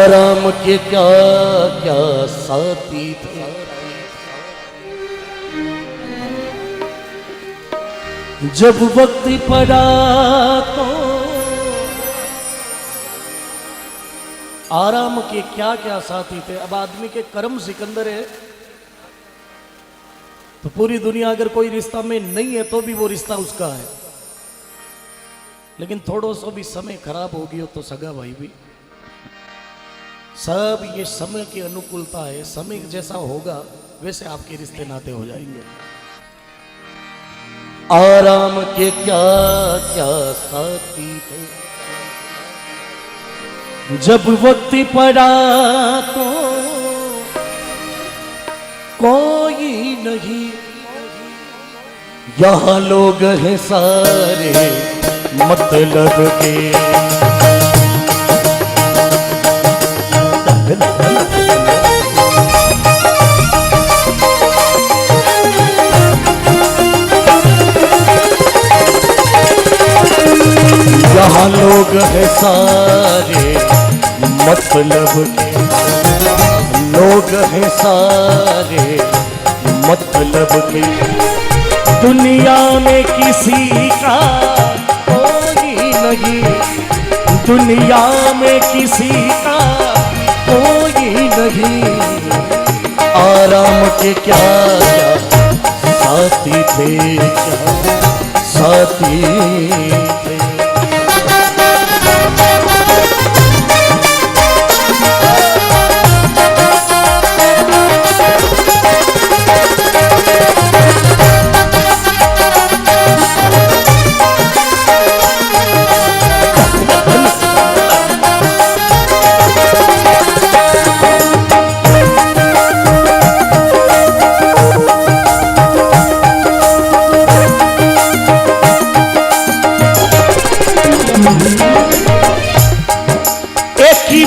आराम के क्या क्या साथी थे, जब वक्त पड़ा तो आराम के क्या क्या साथी थे। अब आदमी के कर्म सिकंदर है तो पूरी दुनिया अगर कोई रिश्ता में नहीं है तो भी वो रिश्ता उसका है, लेकिन थोड़ा सा भी समय खराब हो गया तो सगा भाई भी सब ये समय की अनुकूलता है। समय जैसा होगा वैसे आपके रिश्ते नाते हो जाएंगे। आराम के क्या क्या साथी थे, जब वक्त पड़ा तो कोई नहीं, यहाँ लोग हैं सारे मतलब के। यहाँ लोग हैं सारे मतलब के, लोग हैं सारे मतलब के। दुनिया में किसी का कोई नहीं, दुनिया में किसी का कोई नहीं। आराम के क्या क्या साथी थे, क्या साथी थे।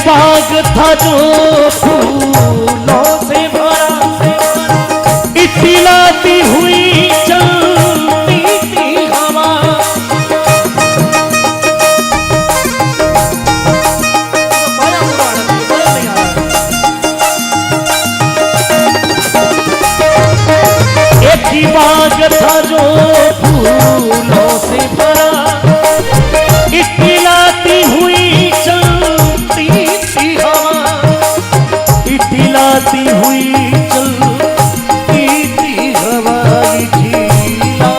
बाग था जो फूलों से भरा, इतिलाती हुई चलती थी हवा। एक ही बाग था जो फूलों से भरा, इतिलाती हुई चलती हुई चलती थी हवाई झीला,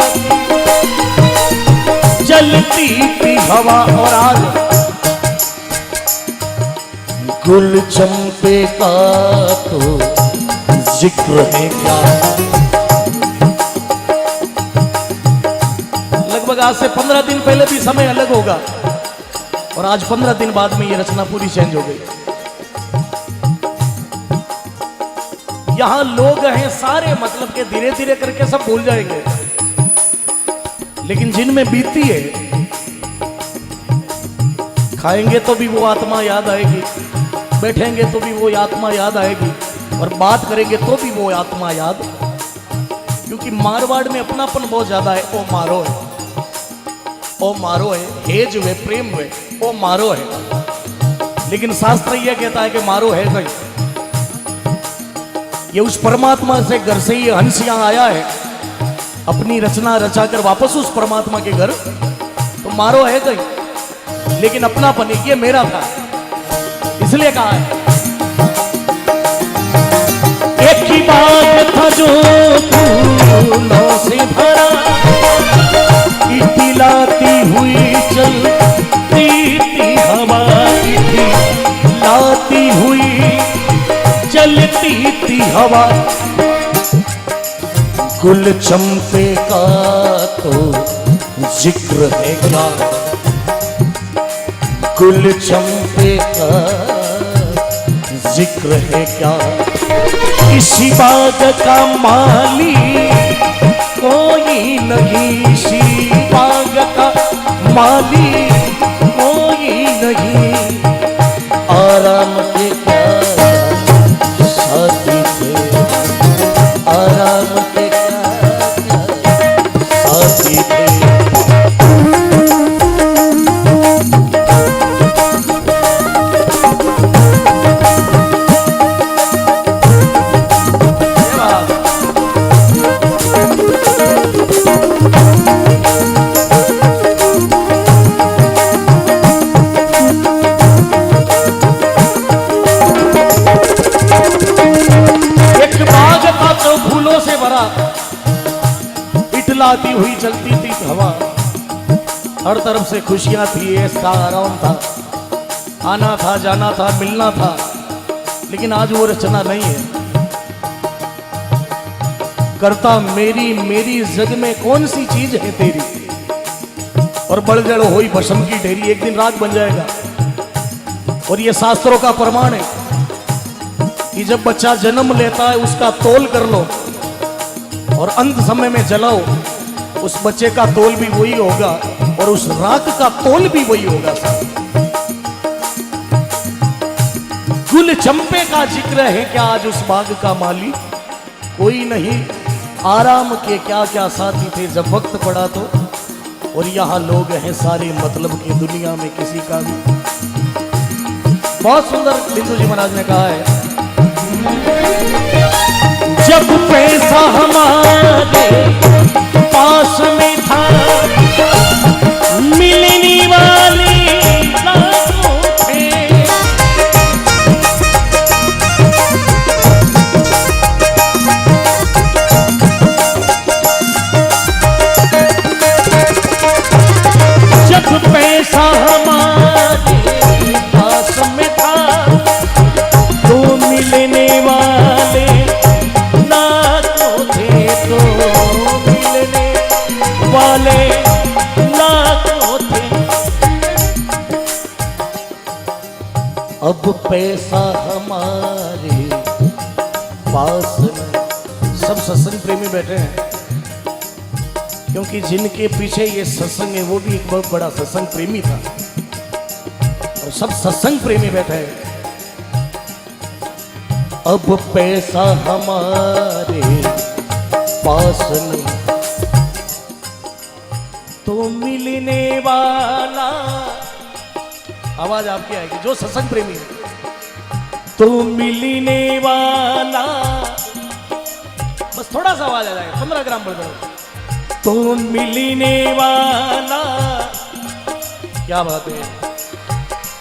चलती थी हवा। और आज गुल चंपे का तो जिक्र है क्या। लगभग आज से 15 दिन पहले भी समय अलग होगा और आज 15 दिन बाद में ये रचना पूरी चेंज हो गई। यहाँ लोग हैं सारे मतलब के, धीरे धीरे करके सब भूल जाएंगे, लेकिन जिनमें बीती है खाएंगे तो भी वो आत्मा याद आएगी, बैठेंगे तो भी वो आत्मा याद आएगी, और बात करेंगे तो भी वो आत्मा याद। क्योंकि मारवाड़ में अपनापन बहुत ज्यादा है। ओ मारो है, ओ मारो है, हेज हुए प्रेम हुए, ओ मारो है। लेकिन शास्त्र यह कहता है कि मारो है नहीं, ये उस परमात्मा से घर से ये हंस यहां आया है अपनी रचना रचाकर वापस उस परमात्मा के घर, तो मारो है कहीं, लेकिन अपनापन ये मेरा था इसलिए कहा है। एक ही बात था जो फूलों से भरा, इतिलाती हुई चलती थी हवा, इतिलाती हुई चलती थी हवा। गुल चंपे का तो जिक्र है क्या, गुल चंपे का जिक्र है क्या। इसी बाग का माली कोई नहीं, इसी बाग का माली कोई नहीं। आराम के क्या साथी थे, आराम के क्या साथी थे। गाती हुई चलती थी हवा, हर तरफ से खुशियां थी, ऐसा आराम था, आना था जाना था मिलना था। लेकिन आज वो रचना नहीं है। करता मेरी मेरी जग में कौन सी चीज है तेरी, और बड़जड़ होई भस्म की ढेरी, एक दिन राग बन जाएगा। और ये शास्त्रों का प्रमाण है कि जब बच्चा जन्म लेता है उसका तोल कर लो और अंत समय में जलाओ, उस बच्चे का तोल भी वही होगा और उस राख का तोल भी वही होगा। गुल चंपे का जिक्र है क्या आज उस बाग का माली, कोई नहीं आराम के क्या क्या साथी थे जब वक्त पड़ा तो। और यहाँ लोग हैं सारे मतलब की दुनिया में किसी का भी। बहुत सुंदर बिंदु जी महाराज ने कहा है, जब पैसा हमारे पास में था मिलने वाले लाखों थे, जब पैसा हमारे पास में था तो मिलने वाले लाखों थे, तो मिलने वाले लाखों थे। अब पैसा हमारे पास में, सब सत्संग प्रेमी बैठे हैं क्योंकि जिनके पीछे ये सत्संग है वो भी एक बहुत बड़ा सत्संग प्रेमी था, और सब सत्संग प्रेमी बैठे हैं। अब पैसा हमारे पास नहीं तो मिलने वाला, आवाज आपकी आएगी जो सत्संग प्रेमी है, तो मिलने वाला, बस थोड़ा सा आवाज आ जाएगा, 15 ग्राम बढ़ जाएगा, तो मिलने वाला। क्या बात है,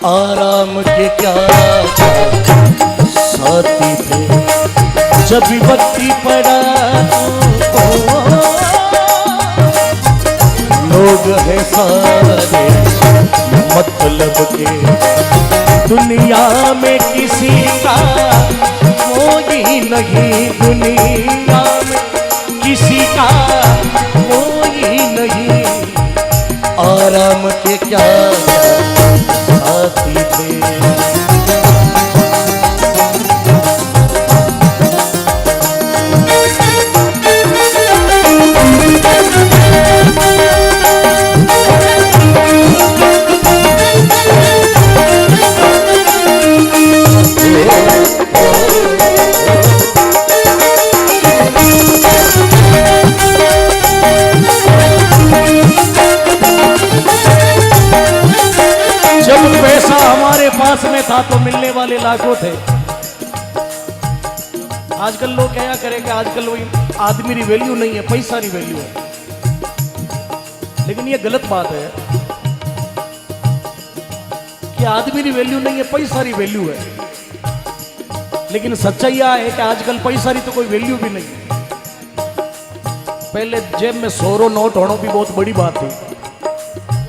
आराम के क्या साथी थे जब विपत्ति पड़ा तो, लोग हैं सारे मतलब के दुनिया में किसी का कोई नहीं, दुनिया में किसी का कोई नहीं, आराम के क्या साथी थे। पास में था तो मिलने वाले लाखों थे। आजकल लोग क्या करेंगे, आजकल वो आदमी की वैल्यू नहीं है, पैसा की वैल्यू है। लेकिन ये गलत बात है कि आदमी की वैल्यू नहीं है, पैसा की वैल्यू है। लेकिन सच्चाई यह है कि आजकल पैसा की तो कोई वैल्यू भी नहीं है। पहले जेब में 100 नोट होना भी बहुत बड़ी बात थी,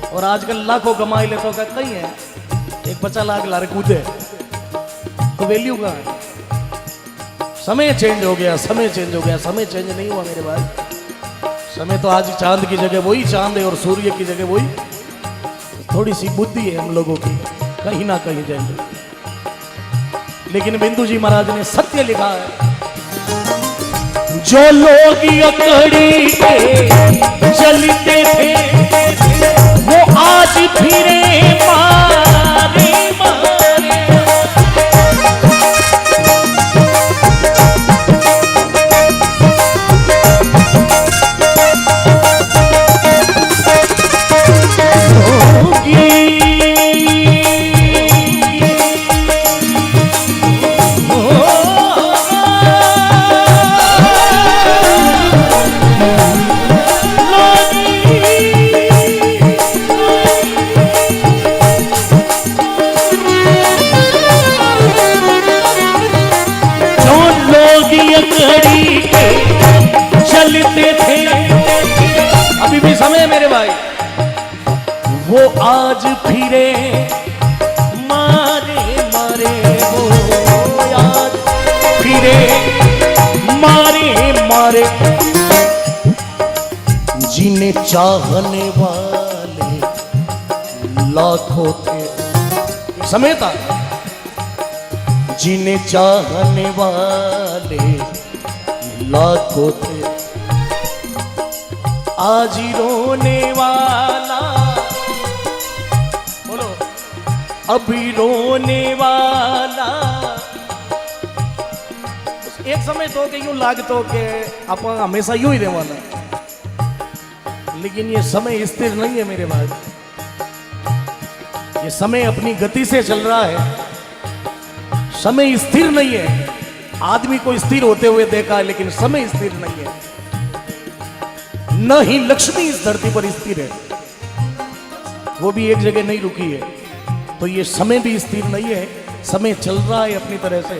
और आजकल लाखों कमाई ले तो कहीं है एक 50 लाख लारे कूदे तो वैल्यू कहाँ है। समय चेंज हो गया, समय चेंज हो गया, समय चेंज नहीं हुआ मेरे भाई। समय तो आज चांद की जगह वही चांद है और सूर्य की जगह वही। थोड़ी सी बुद्धि है हम लोगों की, कहीं ना कहीं जाएंगे। लेकिन बिंदु जी महाराज ने सत्य लिखा है, जो लोग अकड़ी के चलते थे वो आज फिरे मारे मारे। चलते थे समय मेरे भाई वो आज फिरे मारे मारे, वो आज फिरे मारे मारे, जिन्हें चाहने वाले लाखों थे। समय था जिन्हें चाहने वाले लाखों थे, आज ही रोने वाला, बोलो अभी रोने वाला। एक समय तो के यूं लागतो के आप हमेशा यूं ही रहवाना, लेकिन ये समय स्थिर नहीं है मेरे भाई। ये समय अपनी गति से चल रहा है, समय स्थिर नहीं है। आदमी को स्थिर होते हुए देखा है, लेकिन समय स्थिर नहीं है। न ही लक्ष्मी इस धरती पर स्थिर है, वो भी एक जगह नहीं रुकी है। तो ये समय भी स्थिर नहीं है, समय चल रहा है अपनी तरह से।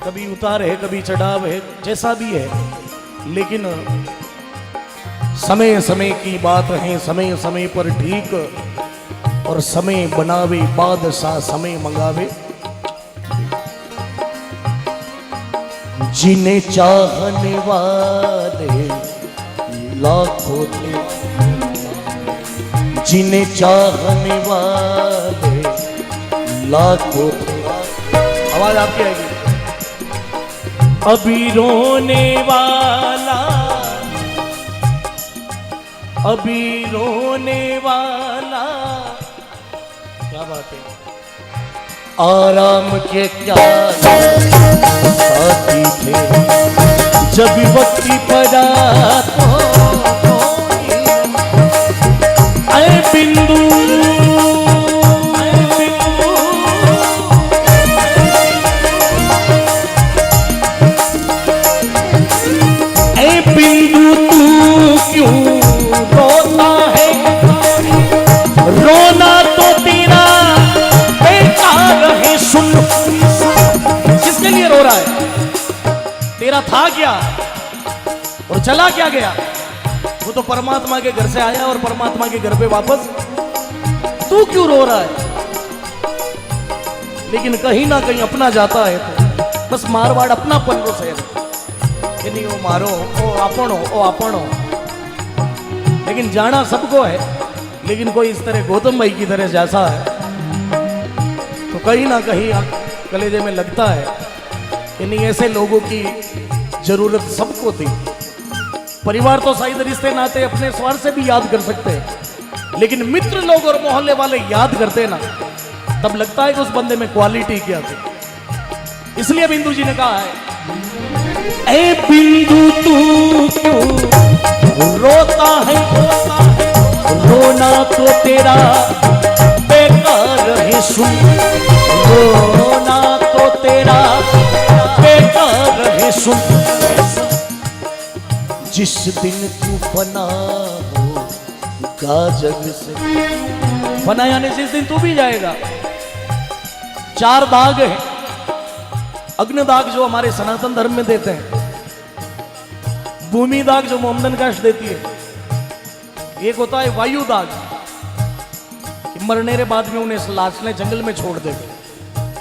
कभी उतार है, कभी चढ़ाव है, जैसा भी है, लेकिन समय समय की बात है। समय समय पर ठीक, और समय बनावे बादशाह समय मंगावे। जिन्हें चाहने वाले लाखों थे, जिन्हें चाहने वाले लाखों थे। आवाज आपकी आएगी। अभी रोने वाला, अभी रोने वाला, क्या बात है। आराम के क्या साथी थे, जब वक्त पड़ा तो आए बिंदु, ऐ बिंदु तू क्यों रोता है, रोना तो तेरा बेकार है। सुन, किसके लिए रो रहा है? तेरा था क्या और चला क्या गया? वो तो परमात्मा के घर से आया और परमात्मा के घर पे वापस। तू क्यों रो रहा है? लेकिन कहीं ना कहीं अपना जाता है तो बस मारवाड़ अपना पन रो से कि नहीं, वो मारो, ओ आपनो, ओ आपनो। लेकिन जाना सबको है, लेकिन कोई इस तरह गौतम भाई की तरह जैसा है तो कहीं ना कहीं कलेजे में लगता है कि नहीं, ऐसे लोगों की जरूरत सबको थी। परिवार तो शायद रिश्ते नाते अपने स्वार्थ से भी याद कर सकते हैं, लेकिन मित्र लोग और मोहल्ले वाले याद करते ना, तब लगता है कि उस बंदे में क्वालिटी क्या थी। इसलिए बिंदु जी ने कहा है, ऐ बिंदु तू क्यों रोता है, रोना तो तेरा बेकार है। सुन, रोना तो तेरा बेकार है। सुन, जिस दिन तू फना होगा जग से, फना यानी जिस दिन तू भी जाएगा। 4 दाग है। अग्नि दाग जो हमारे सनातन धर्म में देते हैं, भूमि दाग जो मोमदन काश देती है, एक होता है वायु दाग कि मरने के बाद में उन्हें लाश ने जंगल में छोड़ दे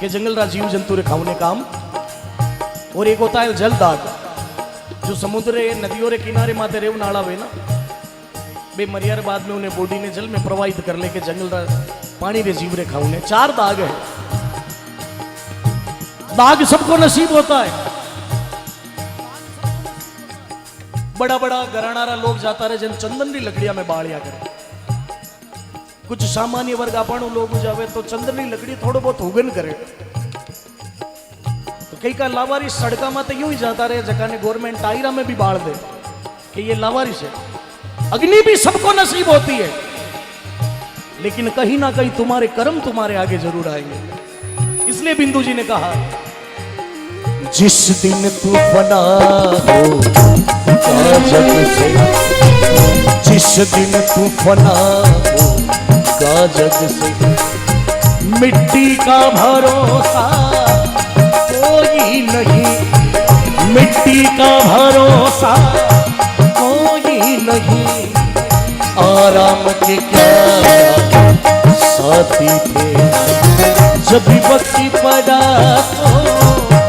कि जंगल रा जीव जंतु रे खाने काम। और एक होता है जल दाग जो समुद्र नदियों रे किनारे माते रेव नाड़ा वे ना बे मरिया बाद में उन्हें बॉडी ने जल में प्रवाहित कर ले के जंगल रा पानी रे जीव रे खाने। 4 दाग है। दाग सबको नसीब होता है। बड़ा बड़ा घरानारा लोग जाता रहे जन चंदन की लकड़िया में बालिया करे। कुछ सामान्य वर्ग आपण लोग जावे तो चंदन की लकड़ी थोड़ो बहुत हुगन करे। तो कई का लावारिश सड़का में तो यूं ही जाता रहे, जगह ने गवर्नमेंट टायरा में भी बाढ़ दे कि ये लावारिश है। अग्नि भी सबको नसीब होती है, लेकिन कहीं ना कहीं तुम्हारे कर्म तुम्हारे आगे जरूर आएंगे। इसलिए बिंदु जी ने कहा, जिस दिन तू फना होगा जग से, जिस दिन तू फना होगा जग से, मिट्टी का भरोसा कोई नहीं, मिट्टी का भरोसा कोई नहीं, आराम के क्या साथी थे, जब भी वक्ती पड़ा तो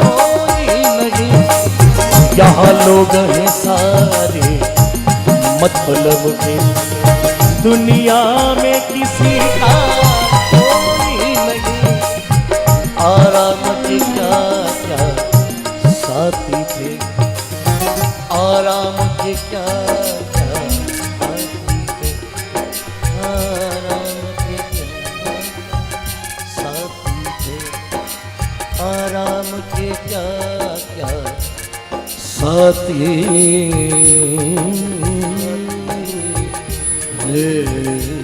कोई नहीं। यहाँ लोग हैं सारे मतलब के, दुनिया में किसी का कोई नहीं, आराम के क्या क्या साथी थे, आराम के क्या क्या साथी थे, आराम के क्या साथी थे, आराम के क्या क्या साथी थे।